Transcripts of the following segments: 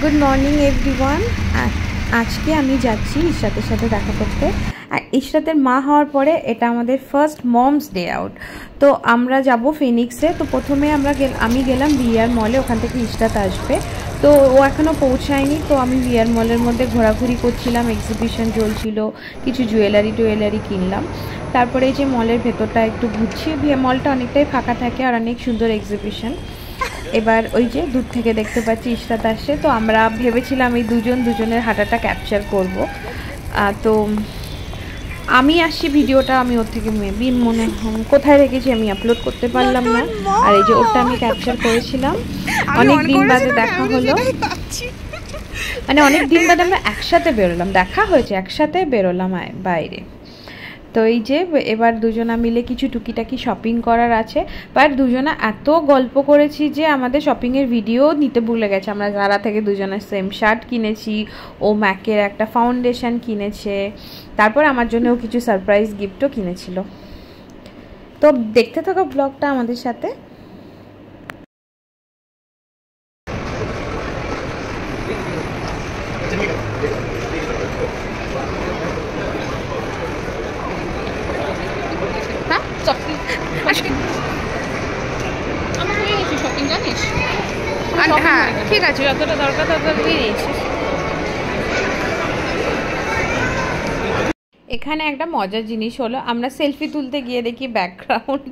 Good morning everyone. আজকে আমি যাচ্ছি ইশরাতের সাথে দেখা করতে। ইশরাতের মা হওয়ার পরে এটা আমাদের ফার্স্ট মমস ডে আউট। তো আমরা যাব ফিনিক্সে। তো প্রথমে আমি গেলাম ভিআর মলে, ওখান থেকে ইশরাত আসবে। তো ও এখনও পৌঁছায়নি। তো আমি ভিআর মলের মধ্যে ঘোরাঘুরি করছিলাম, এক্সিবিশন চলছিল, কিছু জুয়েলারি কিনলাম। তারপরে এই যে মলের ভেতরটা একটু ঘুরছি। মলটা অনেকটাই ফাঁকা থাকে আর অনেক সুন্দর এক্সিবিশন। এবার ওই যে দূর থেকে দেখতে পাচ্ছি ইশরাত আসছে। তো আমরা ভেবেছিলাম এই দুজনের হাঁটাটা ক্যাপচার করব। তো আমি আসছি, ভিডিওটা আমি ওর থেকে মেবি মনে কোথায় রেখেছি আমি আপলোড করতে পারলাম না। আর এই যে ওটা আমি ক্যাপচার করেছিলাম। অনেক দিন বাদে দেখা হলো, মানে অনেক দিন বাদে আমরা একসাথে বেরোলাম, দেখা হয়েছে একসাথে বেরোলাম বাইরে। তো এই যে এবার দুজনা মিলে কিছু টুকিটাকি শপিং করার আছে। বাট দুজনা এত গল্প করেছি যে আমাদের শপিংয়ের ভিডিও নিতে ভুলে গেছে। আমরা জারা থেকে দুজনের সেম শার্ট কিনেছি, ও ম্যাকের একটা ফাউন্ডেশন কিনেছে, তারপর আমার জন্যও কিছু সারপ্রাইজ গিফটও কিনেছিল। তো দেখতে থাকো ব্লগটা আমাদের সাথে। হ্যাঁ ঠিক আছে, যতটা দরকার ততটা নিয়েছি। এখানে একটা মজার জিনিস হলো, আমরা সেলফি তুলতে গিয়ে দেখি ব্যাকগ্রাউন্ড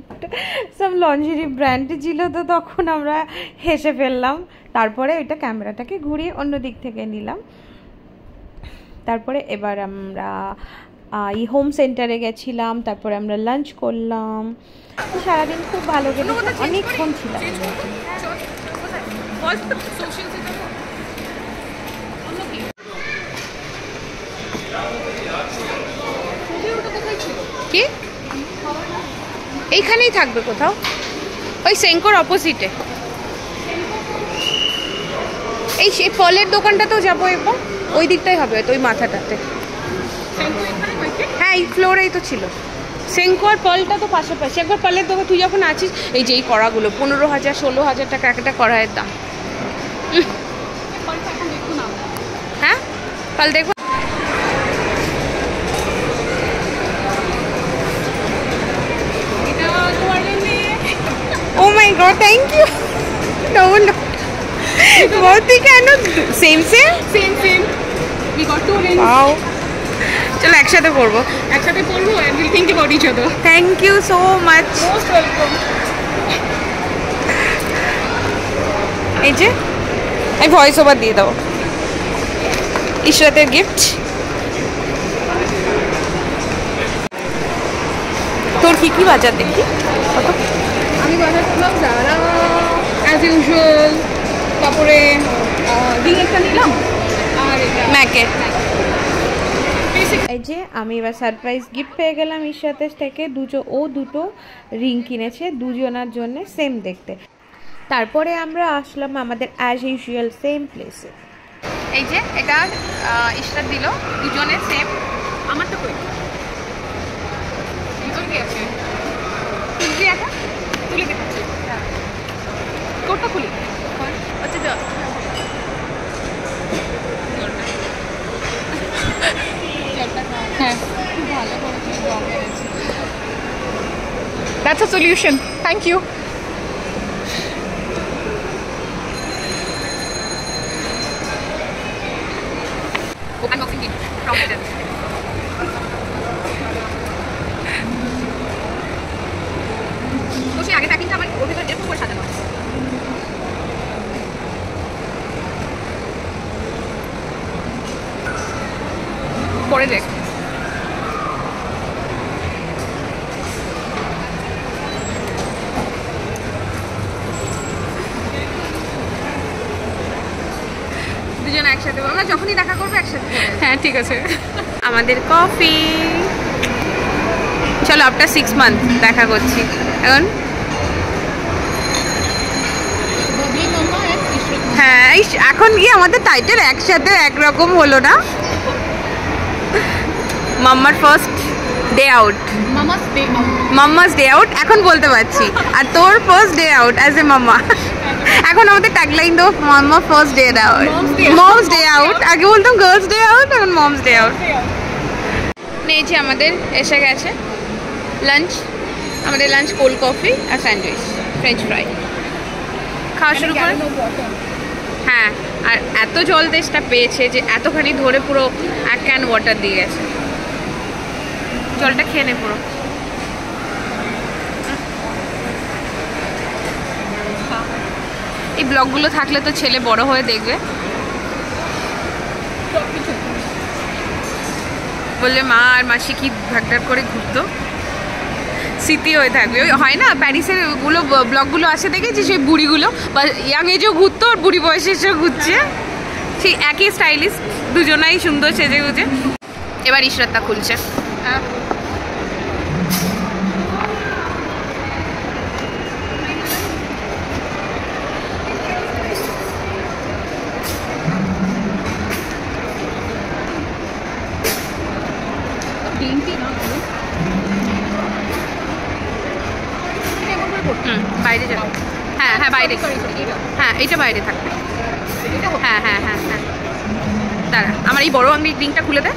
সব লঞ্জারি ব্র্যান্ড ছিল। তো তখন আমরা হেসে ফেললাম। তারপরে এটা ক্যামেরাটাকে ঘুরিয়ে অন্য দিক থেকে নিলাম। তারপরে এবার আমরা এই হোম সেন্টারে গেছিলাম, তারপরে আমরা লাঞ্চ করলাম। সারাদিন খুব ভালো কেটেছে, অনেকক্ষণ ছিলাম। কি এইখানেই থাকবে কোথাও, ওই সেঙ্কোর অপোজিটে। এই ফলের দোকানটাতেও যাবো এবং ওই দিকটাই হবে, ওই মাথাটাতে। হ্যাঁ এই ফ্লোরেই তো ছিল সেঙ্কো, আর ফলটা তো পাশাপাশি। একবার ফলের দোকান তুই যখন আছিস, এই যে এই কড়াগুলো 15,000 16,000 টাকা একটা কড়াইয়ের দাম। হ্যাঁ ফল দেখবো। Oh my god, thank you. No. Both can same. We got 2 rings. Wow. চলো একসাথে পড়বো and we'll think about each other. Thank you so much. Most welcome. এই যে আমি ভয়েস ওভার দিয়ে দেবো। ইশরাতের গিফট। তোর কি বাজার দেখি? আমি বাজার করলাম জারা অ্যাজ ইউজুয়াল, তারপরে রিং একটা নিলাম আর ম্যাকের। এই যে আমি এবার সারপ্রাইজ গিফট পেয়ে গেলাম ইশরাতের থেকে। দুটো রিং কিনেছে দুজনার জন্য, সেম দেখতে। তারপরে আমরা আসলাম আমাদের অ্যাজ ইউজুয়াল সেম প্লেসে। এই যে এটা ইশরাত দিল, দুজনের সেম। আমারটা কই? ভিতর কি আছে? তুলবি একটা? তুলে দেখাচ্ছি। কোটটা খুলি। আচ্ছা যা। হ্যাঁ খুব ভালো করেছে, রং মেরেছে। That's a solution. Thank you. Unboxing gift from Peter. তো সেই আগে প্যাকিংটা আমার ওর ভিতরে এরকম করে সাজানো আছে। পরে দেখ। দুজন একসাথে, আমরা যখনই দেখা করবো একসাথে। হ্যাঁ ঠিক আছে। আমাদের কফি। চলো আফটার 6 মান্থ দেখা করছি এখন। হ্যাঁ এখন গিয়ে আমাদের টাইটেল একসাথে একরকম হলো না। মাম্মার first day out, mamma's day out এখন বলতে পারছি। আর তোর first day out as a mamma. এখন আমাদের ট্যাগলাইন দাও, mamma first day out, mom's day out. আগে বলতাম গার্লস ডে আউট, এখন মমস ডে আউট। নিয়েছি আমাদের এসে গেছে লাঞ্চ। আমাদের লাঞ্চ কোল্ড কফি আর স্যান্ডউইচ, ফ্রেঞ্চ ফ্রাই খাওয়া শুরু করে। হ্যাঁ, আর এত জল তেষ্টা পেয়েছে যে এতখানি ধরে পুরো 1 ক্যান ওয়াটার দিয়ে গেছে। জলটা খেয়ে নে পুরো। এই ব্লগগুলো থাকলে তো ছেলে বড় হয়ে দেখবে, বললে মা আর মাসি কি ভাগদার করে ঘুরতো, স্মৃতি হয়ে থাকবে। ওই হয় না প্যারিসের গুলো ব্লগগুলো আসে দেখেছি, সেই বুড়িগুলো বা ইয়াং এজেও ঘুরতো আর বুড়ি বয়সে এসেও ঘুরছে, সেই একই স্টাইলিশ, দুজনাই সুন্দর সেজে গুজে। এবার ইশরাতটা খুলছে। বাইরে যাবে। হ্যাঁ হ্যাঁ বাইরে, হ্যাঁ এইটা বাইরে থাকবে। হ্যাঁ হ্যাঁ হ্যাঁ হ্যাঁ, দাঁড়া আমার এই বড় আঙুলির রিংটা খুলে দে।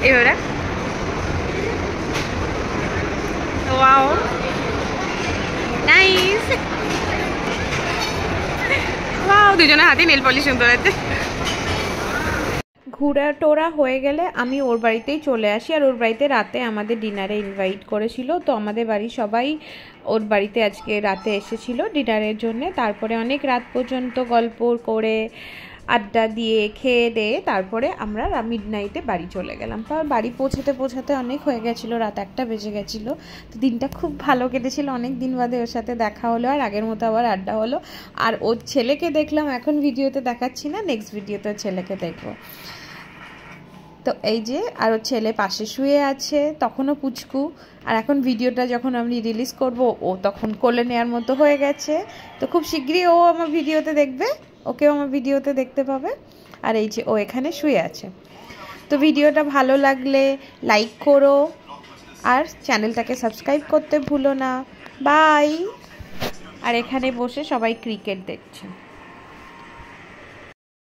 এইভাবে ওয়াও নাইস, ওয়াও দুজনের হাতে নেল পলিশ সুন্দর আছে। ঘোরা টোরা হয়ে গেলে আমি ওর বাড়িতেই চলে আসি, আর ওর বাড়িতে রাতে আমাদের ডিনারে ইনভাইট করেছিল, তো আমাদের বাড়ির সবাই ওর বাড়িতে আজকে রাতে এসেছিল ডিনারের জন্য। তারপরে অনেক রাত পর্যন্ত গল্প করে আড্ডা দিয়ে খেয়ে দিয়ে তারপরে আমরা মিডনাইটে বাড়ি চলে গেলাম। তো বাড়ি পৌঁছাতে পৌঁছাতে অনেক হয়ে গেছিলো, রাত 1টা বেজে গেছিলো। তো দিনটা খুব ভালো কেটেছিল, অনেক দিন বাদে ওর সাথে দেখা হলো, আর আগের মতো আবার আড্ডা হলো। আর ওর ছেলেকে দেখলাম, এখন ভিডিওতে দেখাচ্ছি না, নেক্সট ভিডিওতে ওর ছেলেকে দেখবো। তো এই যে আর ওর ছেলে পাশে শুয়ে আছে, তখনও পুচকু, আর এখন ভিডিওটা যখন আমি রিলিজ করব ও তখন কোলে নেওয়ার মতো হয়ে গেছে। তো খুব শীঘ্রই ও আমার ভিডিওতে দেখবে, ওকেও আমার ভিডিওতে দেখতে পাবে। আর এই যে ও এখানে শুয়ে আছে। তো ভিডিওটা ভালো লাগলে লাইক করো আর চ্যানেলটাকে সাবস্ক্রাইব করতে ভুলো না। বাই। আর এখানে বসে সবাই ক্রিকেট দেখছে।